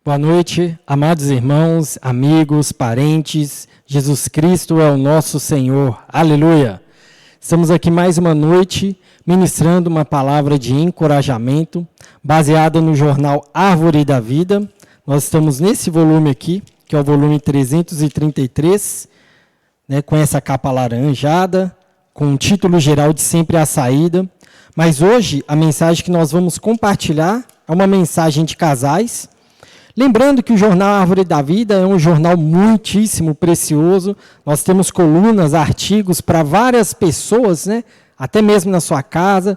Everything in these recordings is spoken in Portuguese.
Boa noite, amados irmãos, amigos, parentes. Jesus Cristo é o nosso Senhor. Aleluia! Estamos aqui mais uma noite ministrando uma palavra de encorajamento baseada no jornal Árvore da Vida. Nós estamos nesse volume aqui, que é o volume 333, com essa capa alaranjada, com o título geral de Sempre a Saída. Mas hoje a mensagem que nós vamos compartilhar é uma mensagem de casais. Lembrando que o jornal Árvore da Vida é um jornal muitíssimo precioso. Nós temos colunas, artigos para várias pessoas, até mesmo na sua casa.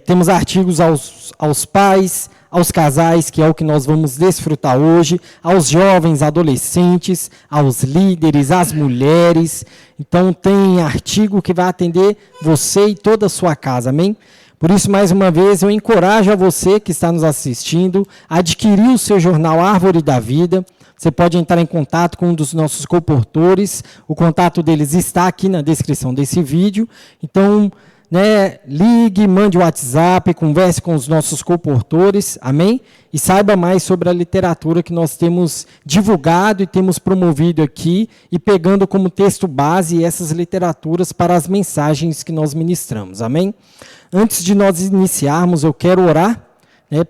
Temos artigos aos pais, aos casais, que é o que nós vamos desfrutar hoje, aos jovens, adolescentes, aos líderes, às mulheres. Então tem artigo que vai atender você e toda a sua casa, amém? Por isso, mais uma vez, eu encorajo a você que está nos assistindo a adquirir o seu jornal Árvore da Vida. Você pode entrar em contato com um dos nossos comportores. O contato deles está aqui na descrição desse vídeo. Então, ligue, mande o WhatsApp, converse com os nossos comportores, amém? E saiba mais sobre a literatura que nós temos divulgado e temos promovido aqui e pegando como texto base essas literaturas para as mensagens que nós ministramos, amém? Antes de nós iniciarmos, eu quero orar,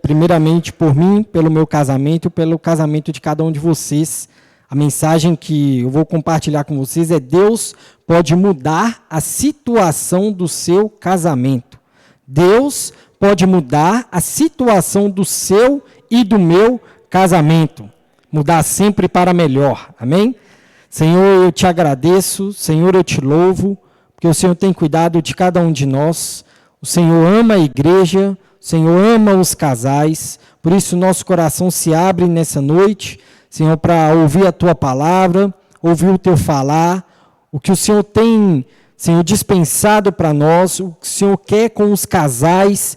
primeiramente por mim, pelo meu casamento e pelo casamento de cada um de vocês. A mensagem que eu vou compartilhar com vocês é: Deus pode mudar a situação do seu casamento. Deus pode mudar a situação do seu e do meu casamento. Mudar sempre para melhor. Amém? Senhor, eu te agradeço. Senhor, eu te louvo, porque o Senhor tem cuidado de cada um de nós. O Senhor ama a igreja, o Senhor ama os casais. Por isso, nosso coração se abre nessa noite, Senhor, para ouvir a Tua palavra, ouvir o Teu falar, o que o Senhor tem, Senhor, dispensado para nós, o que o Senhor quer com os casais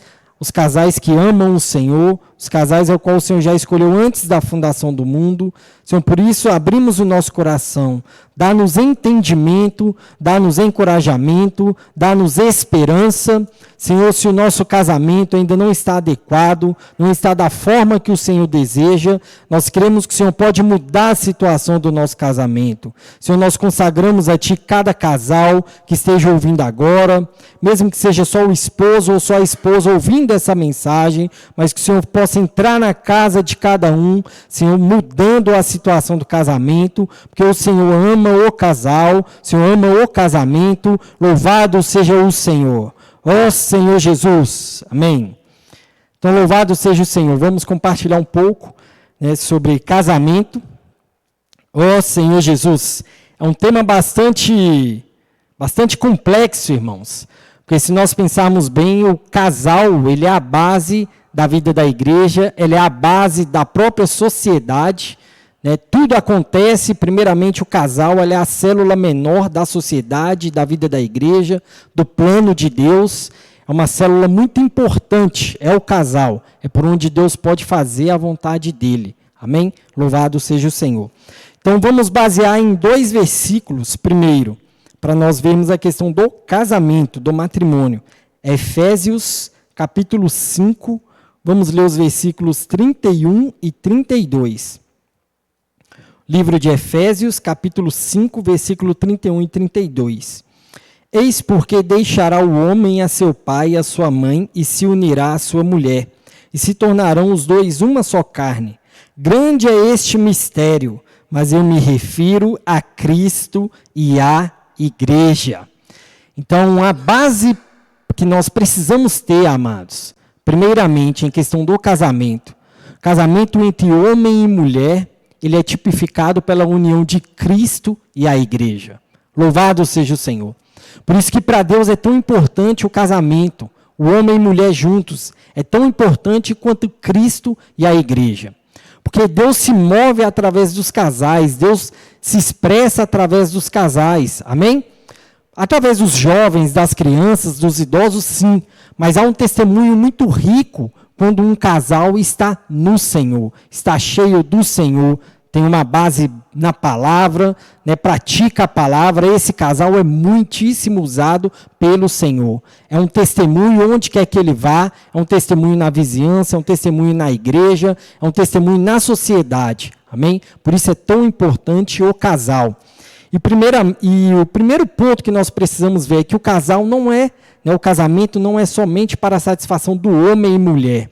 que amam o Senhor, os casais ao qual o Senhor já escolheu antes da fundação do mundo. Senhor, por isso abrimos o nosso coração, dá-nos entendimento, dá-nos encorajamento, dá-nos esperança. Senhor, se o nosso casamento ainda não está adequado, não está da forma que o Senhor deseja, nós cremos que o Senhor pode mudar a situação do nosso casamento. Senhor, nós consagramos a Ti cada casal que esteja ouvindo agora, mesmo que seja só o esposo ou só a esposa ouvindo essa mensagem, mas que o Senhor possa entrar na casa de cada um, Senhor, mudando a situação do casamento, porque o Senhor ama o casal, o Senhor ama o casamento. Louvado seja o Senhor. Ó Senhor Jesus, amém. Então, louvado seja o Senhor. Vamos compartilhar um pouco sobre casamento. Ó Senhor Jesus, é um tema bastante complexo, irmãos. Porque se nós pensarmos bem, o casal, ele é a base da vida da igreja, ele é a base da própria sociedade. Tudo acontece, primeiramente o casal, ele é a célula menor da sociedade, da vida da igreja, do plano de Deus. É uma célula muito importante, é o casal. É por onde Deus pode fazer a vontade dele. Amém? Louvado seja o Senhor. Então vamos basear em 2 versículos, primeiro, para nós vermos a questão do casamento, do matrimônio. Efésios, capítulo 5, vamos ler os versículos 31 e 32. Livro de Efésios, capítulo 5, versículo 31 e 32. Eis porque deixará o homem a seu pai e a sua mãe, e se unirá à sua mulher, e se tornarão os dois uma só carne. Grande é este mistério, mas eu me refiro a Cristo e à igreja. Então, a base que nós precisamos ter, amados, primeiramente, em questão do casamento entre homem e mulher, ele é tipificado pela união de Cristo e a igreja. Louvado seja o Senhor. Por isso que para Deus é tão importante o casamento, o homem e mulher juntos, é tão importante quanto Cristo e a igreja. Porque Deus se move através dos casais, Deus se expressa através dos casais, amém? Através dos jovens, das crianças, dos idosos, sim, mas há um testemunho muito rico quando um casal está no Senhor, está cheio do Senhor, tem uma base na palavra, né, pratica a palavra. Esse casal é muitíssimo usado pelo Senhor. É um testemunho onde quer que ele vá, é um testemunho na vizinhança, é um testemunho na igreja, é um testemunho na sociedade. Amém? Por isso é tão importante o casal. E o primeiro ponto que nós precisamos ver é que o casal não é, né, o casamento não é somente para a satisfação do homem e mulher.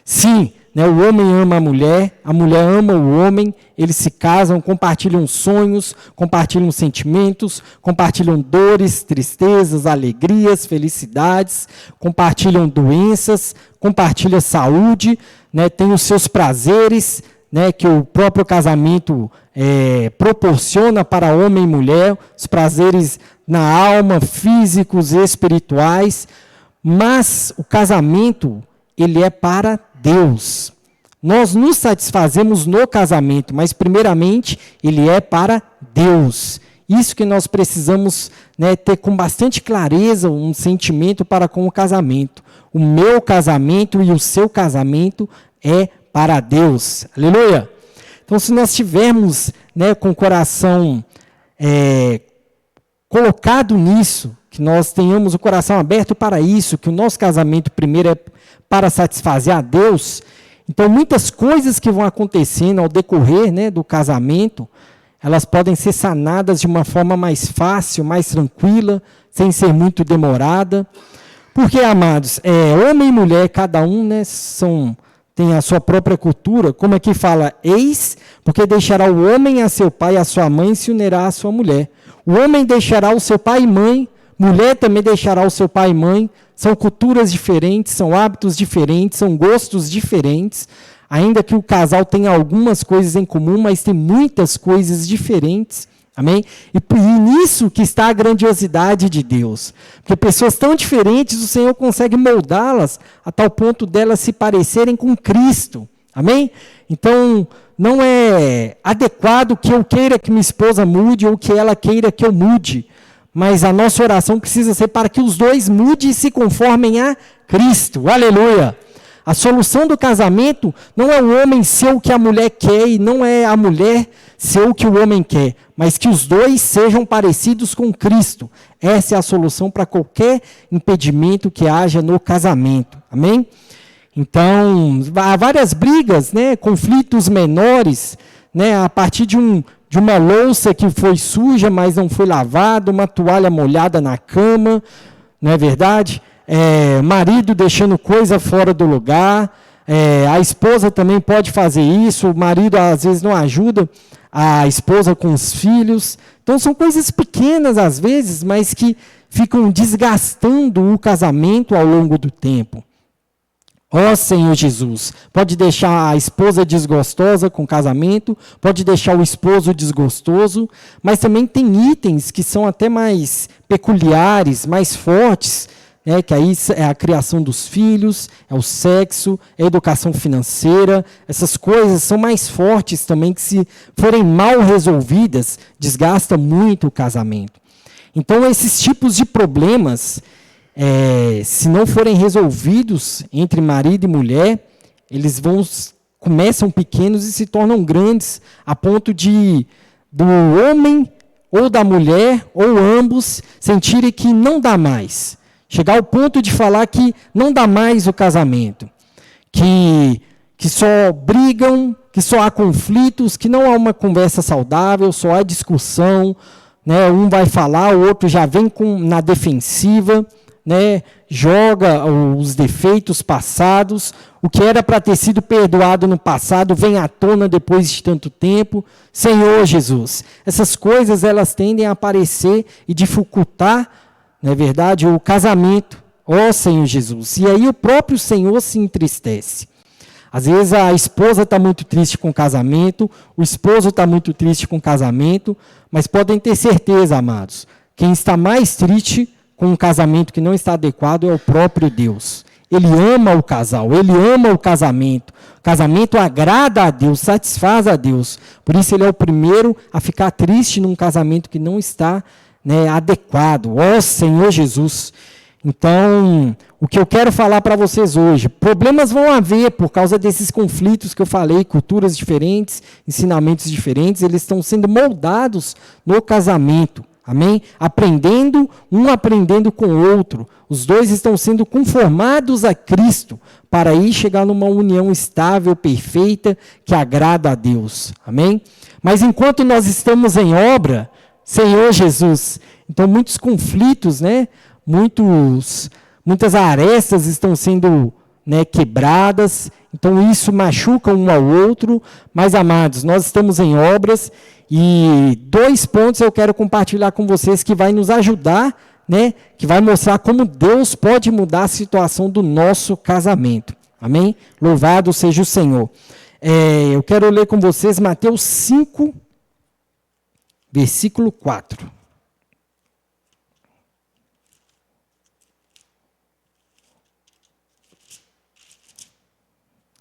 Sim, né, o homem ama a mulher ama o homem, eles se casam, compartilham sonhos, compartilham sentimentos, compartilham dores, tristezas, alegrias, felicidades, compartilham doenças, compartilham saúde, né, tem os seus prazeres, né, que o próprio casamento proporciona para homem e mulher, os prazeres na alma, físicos e espirituais, mas o casamento, ele é para Deus. Nós nos satisfazemos no casamento, mas primeiramente ele é para Deus. Isso que nós precisamos, né, ter com bastante clareza um sentimento para com o casamento. O meu casamento e o seu casamento é para Deus. Aleluia! Então, se nós tivermos, né, com o coração colocado nisso, que nós tenhamos o coração aberto para isso, que o nosso casamento primeiro é para satisfazer a Deus, então muitas coisas que vão acontecendo ao decorrer, né, do casamento, elas podem ser sanadas de uma forma mais fácil, mais tranquila, sem ser muito demorada. Porque, amados, homem e mulher, cada um, né, tem a sua própria cultura, como aqui fala, eis, porque deixará o homem a seu pai e a sua mãe e se unirá à sua mulher. O homem deixará o seu pai e mãe, mulher também deixará o seu pai e mãe. São culturas diferentes, são hábitos diferentes, são gostos diferentes. Ainda que o casal tenha algumas coisas em comum, mas tem muitas coisas diferentes. Amém? E nisso que está a grandiosidade de Deus. Porque pessoas tão diferentes, o Senhor consegue moldá-las a tal ponto delas se parecerem com Cristo. Amém? Então, não é adequado que eu queira que minha esposa mude ou que ela queira que eu mude. Mas a nossa oração precisa ser para que os dois mudem e se conformem a Cristo. Aleluia! A solução do casamento não é o homem ser o que a mulher quer e não é a mulher ser o que o homem quer, mas que os dois sejam parecidos com Cristo. Essa é a solução para qualquer impedimento que haja no casamento. Amém? Então, há várias brigas, né, conflitos menores, né, a partir de uma louça que foi suja, mas não foi lavada, uma toalha molhada na cama, não é verdade? Marido deixando coisa fora do lugar, a esposa também pode fazer isso, o marido às vezes não ajuda a esposa com os filhos. Então são coisas pequenas às vezes, mas que ficam desgastando o casamento ao longo do tempo. Ó Senhor Jesus, pode deixar a esposa desgostosa com o casamento, pode deixar o esposo desgostoso, mas também tem itens que são até mais peculiares, mais fortes, né, que aí é a criação dos filhos, é o sexo, é a educação financeira. Essas coisas são mais fortes também, que se forem mal resolvidas, desgasta muito o casamento. Então, esses tipos de problemas, se não forem resolvidos entre marido e mulher, eles começam pequenos e se tornam grandes, a ponto do homem ou da mulher, ou ambos, sentirem que não dá mais. Chegar ao ponto de falar que não dá mais o casamento, que só brigam, que só há conflitos, que não há uma conversa saudável, só há discussão, né? Um vai falar, o outro já vem na defensiva, né? Joga os defeitos passados, o que era para ter sido perdoado no passado vem à tona depois de tanto tempo. Senhor Jesus, essas coisas elas tendem a aparecer e dificultar, não é verdade, o casamento, ó Senhor Jesus. E aí o próprio Senhor se entristece. Às vezes a esposa está muito triste com o casamento, o esposo está muito triste com o casamento, mas podem ter certeza, amados, quem está mais triste com um casamento que não está adequado é o próprio Deus. Ele ama o casal, ele ama o casamento. O casamento agrada a Deus, satisfaz a Deus. Por isso ele é o primeiro a ficar triste num casamento que não está, né, adequado. Ó Senhor Jesus. Então, o que eu quero falar para vocês hoje. Problemas vão haver por causa desses conflitos que eu falei, culturas diferentes, ensinamentos diferentes, eles estão sendo moldados no casamento. Amém? Aprendendo, um aprendendo com o outro. Os dois estão sendo conformados a Cristo para aí chegar numa união estável, perfeita, que agrada a Deus. Amém? Mas enquanto nós estamos em obra, Senhor Jesus, então muitos conflitos, né? Muitas arestas estão sendo, né, quebradas, então isso machuca um ao outro. Mas, amados, nós estamos em obras e 2 pontos eu quero compartilhar com vocês que vai nos ajudar, né, que vai mostrar como Deus pode mudar a situação do nosso casamento. Amém? Louvado seja o Senhor. Eu quero ler com vocês Mateus 5, versículo 4.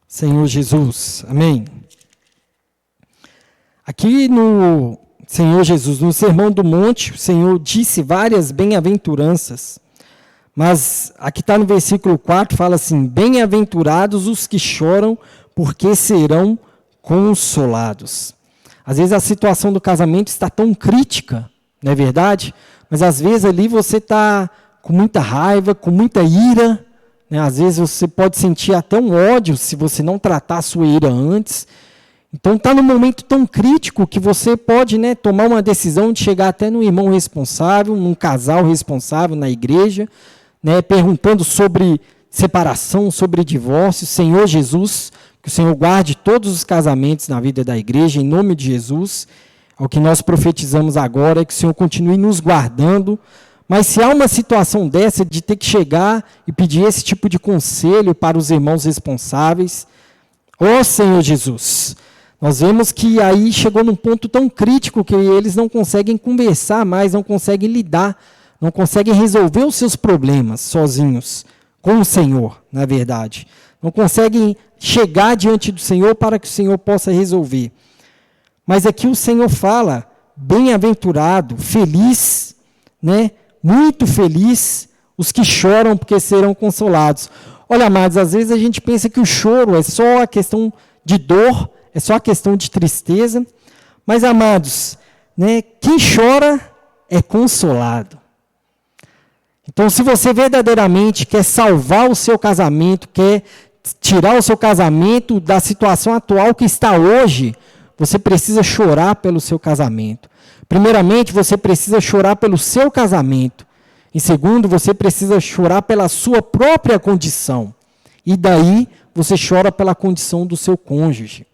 Senhor Jesus, amém. Aqui no Senhor Jesus, no Sermão do Monte, o Senhor disse várias bem-aventuranças, mas aqui está no versículo 4, fala assim: bem-aventurados os que choram, porque serão consolados. Às vezes a situação do casamento está tão crítica, não é verdade? Mas às vezes ali você está com muita raiva, com muita ira, né? Às vezes você pode sentir até um ódio se você não tratar a sua ira antes. Então está num momento tão crítico que você pode, né, tomar uma decisão de chegar até no irmão responsável, num casal responsável na igreja, né, perguntando sobre separação, sobre divórcio. Senhor Jesus, que o Senhor guarde todos os casamentos na vida da igreja, em nome de Jesus. O que nós profetizamos agora é que o Senhor continue nos guardando. Mas se há uma situação dessa de ter que chegar e pedir esse tipo de conselho para os irmãos responsáveis, ó Senhor Jesus, nós vemos que aí chegou num ponto tão crítico que eles não conseguem conversar mais, não conseguem lidar, não conseguem resolver os seus problemas sozinhos, com o Senhor, na verdade. Não conseguem chegar diante do Senhor para que o Senhor possa resolver. Mas aqui o Senhor fala, bem-aventurado, feliz, né? Muito feliz os que choram porque serão consolados. Olha, amados, às vezes a gente pensa que o choro é só a questão de dor, é só a questão de tristeza. Mas, amados, né, quem chora é consolado. Então, se você verdadeiramente quer salvar o seu casamento, quer tirar o seu casamento da situação atual que está hoje, você precisa chorar pelo seu casamento. Primeiramente, você precisa chorar pelo seu casamento. Em segundo, você precisa chorar pela sua própria condição. E daí, você chora pela condição do seu cônjuge.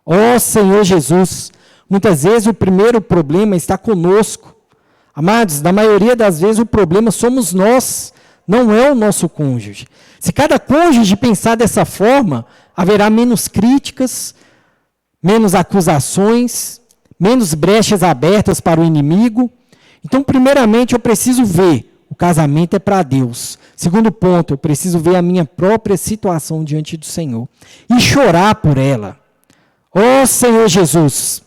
Ó Senhor Jesus, muitas vezes o primeiro problema está conosco. Amados, na maioria das vezes o problema somos nós, não é o nosso cônjuge. Se cada cônjuge pensar dessa forma, haverá menos críticas, menos acusações, menos brechas abertas para o inimigo. Então, primeiramente, eu preciso ver, o casamento é para Deus. Segundo ponto, eu preciso ver a minha própria situação diante do Senhor e chorar por ela. Ó Senhor Jesus,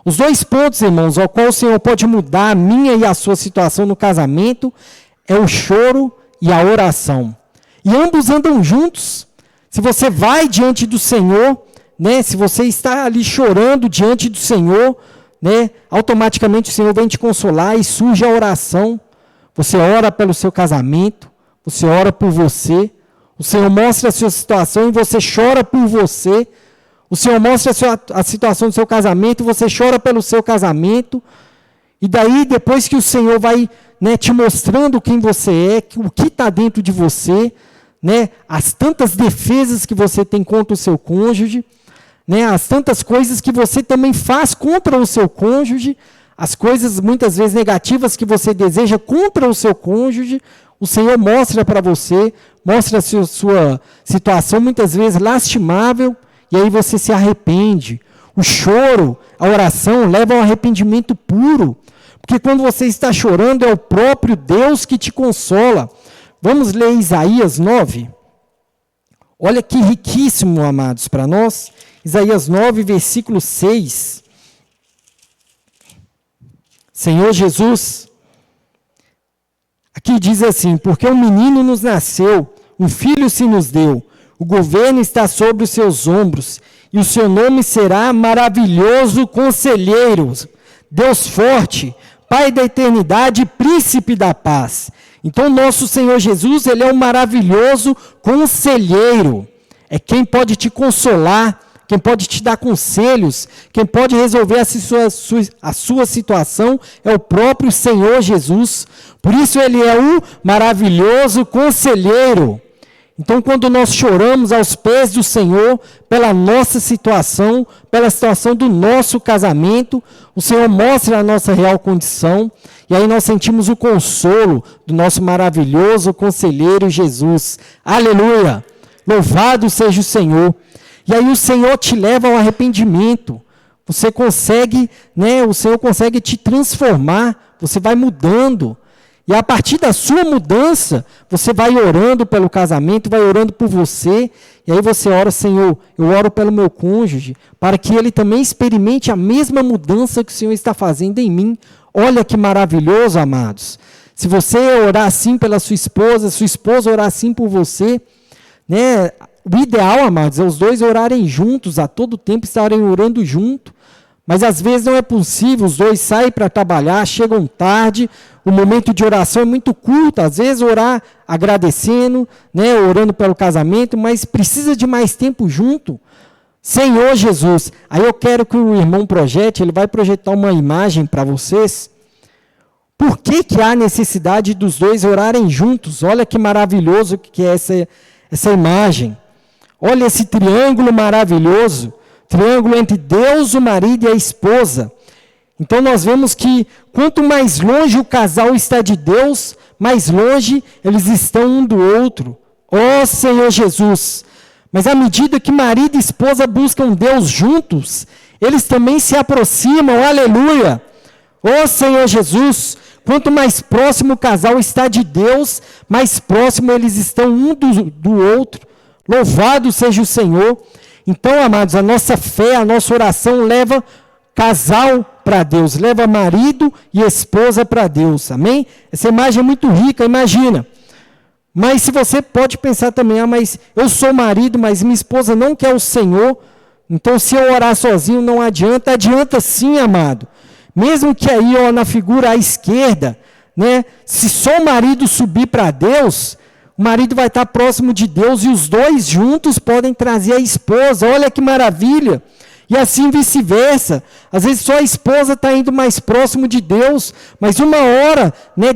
os 2 pontos, irmãos, ao qual o Senhor pode mudar a minha e a sua situação no casamento, é o choro e a oração. E ambos andam juntos. Se você vai diante do Senhor, né, se você está ali chorando diante do Senhor, né, automaticamente o Senhor vem te consolar e surge a oração. Você ora pelo seu casamento, você ora por você, o Senhor mostra a sua situação e você chora por você. O Senhor mostra a situação do seu casamento, você chora pelo seu casamento. E daí, depois que o Senhor vai, né, te mostrando quem você é, o que está dentro de você, né, as tantas defesas que você tem contra o seu cônjuge, né, as tantas coisas que você também faz contra o seu cônjuge, as coisas muitas vezes negativas que você deseja contra o seu cônjuge, o Senhor mostra para você, mostra a sua situação muitas vezes lastimável, e aí você se arrepende. O choro, a oração leva ao arrependimento puro, porque quando você está chorando é o próprio Deus que te consola. Vamos ler Isaías 9? Olha que riquíssimo, amados, para nós. Isaías 9, versículo 6. Senhor Jesus, aqui diz assim: porque um menino nos nasceu, um filho se nos deu. O governo está sobre os seus ombros, e o seu nome será Maravilhoso Conselheiro, Deus Forte, Pai da Eternidade e Príncipe da Paz. Então, nosso Senhor Jesus, Ele é um maravilhoso conselheiro. É quem pode te consolar, quem pode te dar conselhos, quem pode resolver a sua situação, é o próprio Senhor Jesus. Por isso, Ele é um maravilhoso conselheiro. Então, quando nós choramos aos pés do Senhor, pela nossa situação, pela situação do nosso casamento, o Senhor mostra a nossa real condição, e aí nós sentimos o consolo do nosso maravilhoso conselheiro Jesus. Aleluia! Louvado seja o Senhor. E aí o Senhor te leva ao arrependimento. Você consegue, o Senhor consegue te transformar, você vai mudando. E a partir da sua mudança, você vai orando pelo casamento, vai orando por você, e aí você ora, Senhor, eu oro pelo meu cônjuge, para que ele também experimente a mesma mudança que o Senhor está fazendo em mim. Olha que maravilhoso, amados. Se você orar assim pela sua esposa orar assim por você, o ideal, amados, é os dois orarem juntos, a todo tempo estarem orando junto. Mas às vezes não é possível, os dois saem para trabalhar, chegam tarde, o momento de oração é muito curto, às vezes orar agradecendo, orando pelo casamento, mas precisa de mais tempo junto. Senhor Jesus, aí eu quero que o irmão projete, ele vai projetar uma imagem para vocês. Por que há necessidade dos dois orarem juntos? Olha que maravilhoso que é essa imagem. Olha esse triângulo maravilhoso. Triângulo entre Deus, o marido e a esposa. Então nós vemos que quanto mais longe o casal está de Deus, mais longe eles estão um do outro. Ó Senhor Jesus! Mas à medida que marido e esposa buscam Deus juntos, eles também se aproximam, aleluia! Ó Senhor Jesus! Quanto mais próximo o casal está de Deus, mais próximo eles estão um do outro. Louvado seja o Senhor! Então, amados, a nossa fé, a nossa oração leva casal para Deus, leva marido e esposa para Deus, amém? Essa imagem é muito rica, imagina. Mas se você pode pensar também, mas eu sou marido, mas minha esposa não quer o Senhor, então se eu orar sozinho não adianta. Adianta sim, amado. Mesmo que aí, na figura à esquerda, se só o marido subir para Deus, o marido vai estar próximo de Deus e os dois juntos podem trazer a esposa. Olha que maravilha! E assim vice-versa. Às vezes só a esposa está indo mais próximo de Deus, mas uma hora,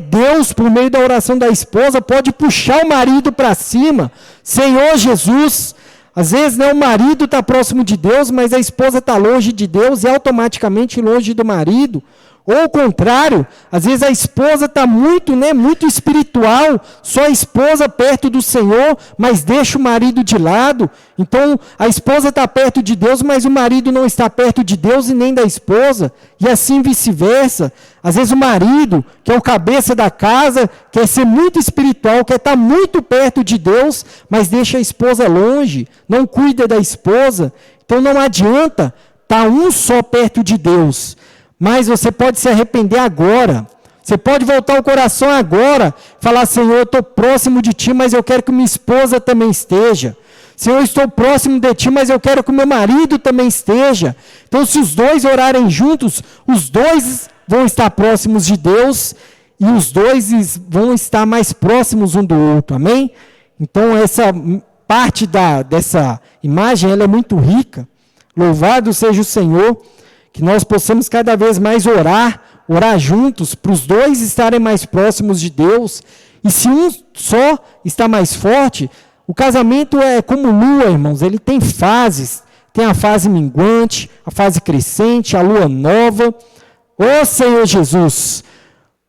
Deus, por meio da oração da esposa, pode puxar o marido para cima. Senhor Jesus! Às vezes o marido está próximo de Deus, mas a esposa está longe de Deus e automaticamente longe do marido. Ou o contrário, às vezes a esposa está muito espiritual, só a esposa perto do Senhor, mas deixa o marido de lado. Então, a esposa está perto de Deus, mas o marido não está perto de Deus e nem da esposa. E assim vice-versa. Às vezes o marido, que é o cabeça da casa, quer ser muito espiritual, quer estar muito perto de Deus, mas deixa a esposa longe, não cuida da esposa. Então, não adianta estar um só perto de Deus. Mas você pode se arrepender agora. Você pode voltar o coração agora. Falar, Senhor, eu estou próximo de Ti, mas eu quero que minha esposa também esteja. Senhor, eu estou próximo de Ti, mas eu quero que o meu marido também esteja. Então, se os dois orarem juntos, os dois vão estar próximos de Deus e os dois vão estar mais próximos um do outro. Amém? Então, essa parte dessa imagem, ela é muito rica. Louvado seja o Senhor. Que nós possamos cada vez mais orar juntos, para os dois estarem mais próximos de Deus. E se um só está mais forte, o casamento é como lua, irmãos, ele tem fases. Tem a fase minguante, a fase crescente, a lua nova. Ô Senhor Jesus!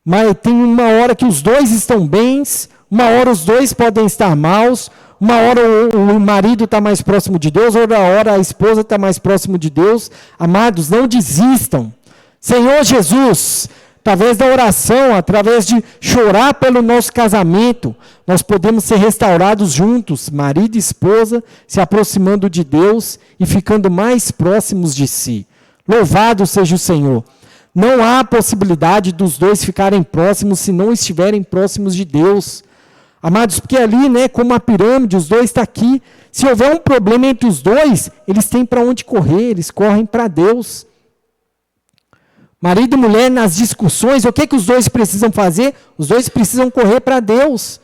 Mas tem uma hora que os dois estão bens, uma hora os dois podem estar maus, uma hora o marido está mais próximo de Deus, outra hora a esposa está mais próximo de Deus. Amados, não desistam. Senhor Jesus, através da oração, através de chorar pelo nosso casamento, nós podemos ser restaurados juntos, marido e esposa, se aproximando de Deus e ficando mais próximos de si. Louvado seja o Senhor. Não há possibilidade dos dois ficarem próximos se não estiverem próximos de Deus. Amados, porque ali, né, como a pirâmide, os dois estão aqui. Se houver um problema entre os dois, eles têm para onde correr, eles correm para Deus. Marido e mulher, nas discussões, o que os dois precisam fazer? Os dois precisam correr para Deus.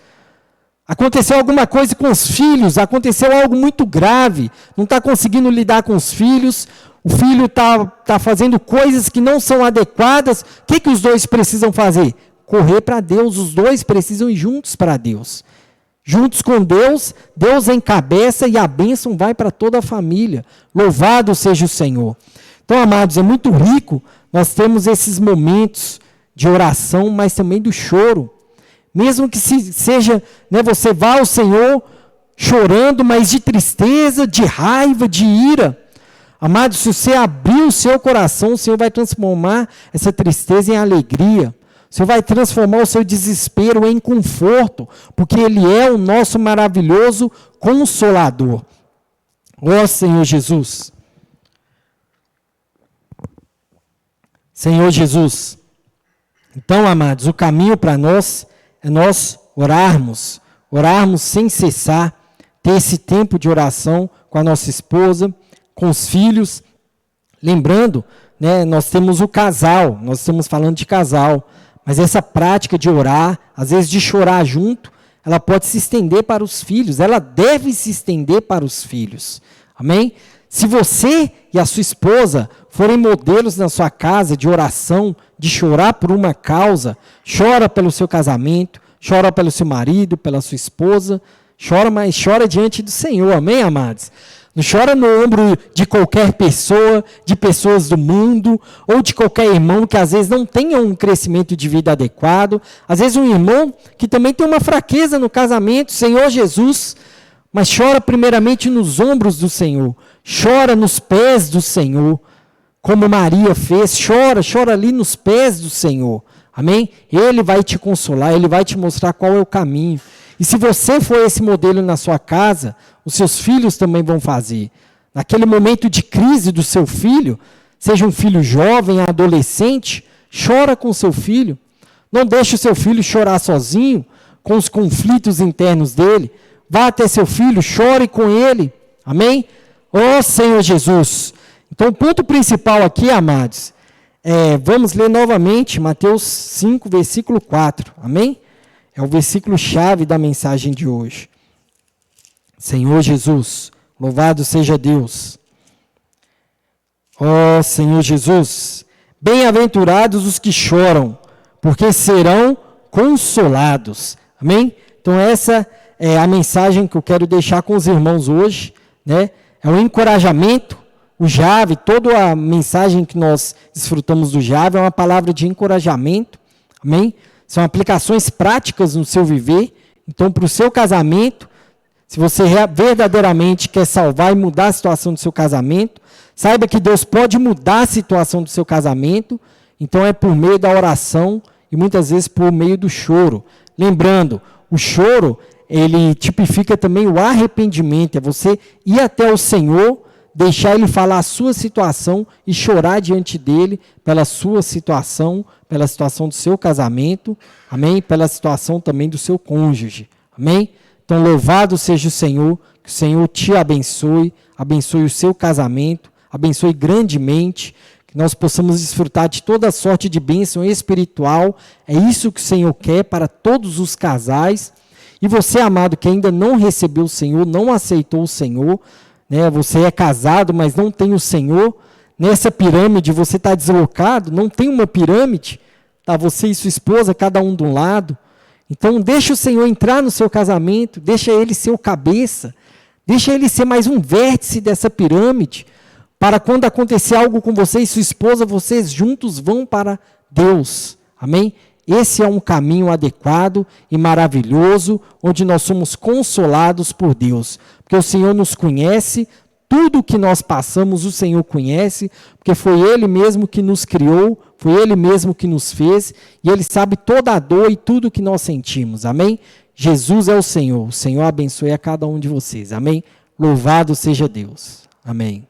Aconteceu alguma coisa com os filhos, aconteceu algo muito grave, não está conseguindo lidar com os filhos, o filho está fazendo coisas que não são adequadas, o que os dois precisam fazer? Correr para Deus, os dois precisam ir juntos para Deus. Juntos com Deus, Deus encabeça e a bênção vai para toda a família. Louvado seja o Senhor. Então, amados, é muito rico nós temos esses momentos de oração, mas também do choro. Mesmo que seja, né, você vá ao Senhor chorando, mas de tristeza, de raiva, de ira. Amados, se você abrir o seu coração, o Senhor vai transformar essa tristeza em alegria. O Senhor vai transformar o seu desespero em conforto, porque Ele é o nosso maravilhoso Consolador. Ó Senhor Jesus. Senhor Jesus. Então, amados, o caminho para nós é nós orarmos sem cessar, ter esse tempo de oração com a nossa esposa, com os filhos. Lembrando, né, nós temos o casal, nós estamos falando de casal, mas essa prática de orar, às vezes de chorar junto, ela pode se estender para os filhos, ela deve se estender para os filhos. Amém? Se você e a sua esposa forem modelos na sua casa de oração, de chorar por uma causa, chora pelo seu casamento, chora pelo seu marido, pela sua esposa, chora, mas chora diante do Senhor. Amém, amados? Não chora no ombro de qualquer pessoa, de pessoas do mundo, ou de qualquer irmão que às vezes não tenha um crescimento de vida adequado. Às vezes um irmão que também tem uma fraqueza no casamento, Senhor Jesus, mas chora primeiramente nos ombros do Senhor. Chora nos pés do Senhor, como Maria fez. Chora ali nos pés do Senhor. Amém? Ele vai te consolar, Ele vai te mostrar qual é o caminho. E se você for esse modelo na sua casa, os seus filhos também vão fazer. Naquele momento de crise do seu filho, seja um filho jovem, adolescente, chora com o seu filho. Não deixe o seu filho chorar sozinho, com os conflitos internos dele. Vá até seu filho, chore com ele. Amém? Ó Senhor Jesus. Então o ponto principal aqui, amados, vamos ler novamente Mateus 5, versículo 4. Amém? É o versículo-chave da mensagem de hoje. Senhor Jesus, louvado seja Deus. Ó Senhor Jesus, bem-aventurados os que choram, porque serão consolados. Amém? Então essa é a mensagem que eu quero deixar com os irmãos hoje, né? É um encorajamento. O Jave, toda a mensagem que nós desfrutamos do Jave é uma palavra de encorajamento. Amém? São aplicações práticas no seu viver. Então, para o seu casamento, se você verdadeiramente quer salvar e mudar a situação do seu casamento, saiba que Deus pode mudar a situação do seu casamento. Então, é por meio da oração e muitas vezes por meio do choro. Lembrando, o choro, ele tipifica também o arrependimento. É você ir até o Senhor, deixar Ele falar a sua situação e chorar diante dEle pela sua situação, pela situação do seu casamento, amém? Pela situação também do seu cônjuge, amém? Então, louvado seja o Senhor, que o Senhor te abençoe, abençoe o seu casamento, abençoe grandemente, que nós possamos desfrutar de toda sorte de bênção espiritual. É isso que o Senhor quer para todos os casais. E você, amado, que ainda não recebeu o Senhor, não aceitou o Senhor, né? Você é casado, mas não tem o Senhor. Nessa pirâmide você está deslocado, não tem uma pirâmide. Tá você e sua esposa, cada um de um lado. Então deixa o Senhor entrar no seu casamento, deixa Ele ser o cabeça, deixa Ele ser mais um vértice dessa pirâmide, para quando acontecer algo com você e sua esposa, vocês juntos vão para Deus. Amém? Esse é um caminho adequado e maravilhoso, onde nós somos consolados por Deus. Porque o Senhor nos conhece, tudo o que nós passamos o Senhor conhece, porque foi Ele mesmo que nos criou, foi Ele mesmo que nos fez, e Ele sabe toda a dor e tudo o que nós sentimos. Amém? Jesus é o Senhor. O Senhor abençoe a cada um de vocês. Amém? Louvado seja Deus. Amém.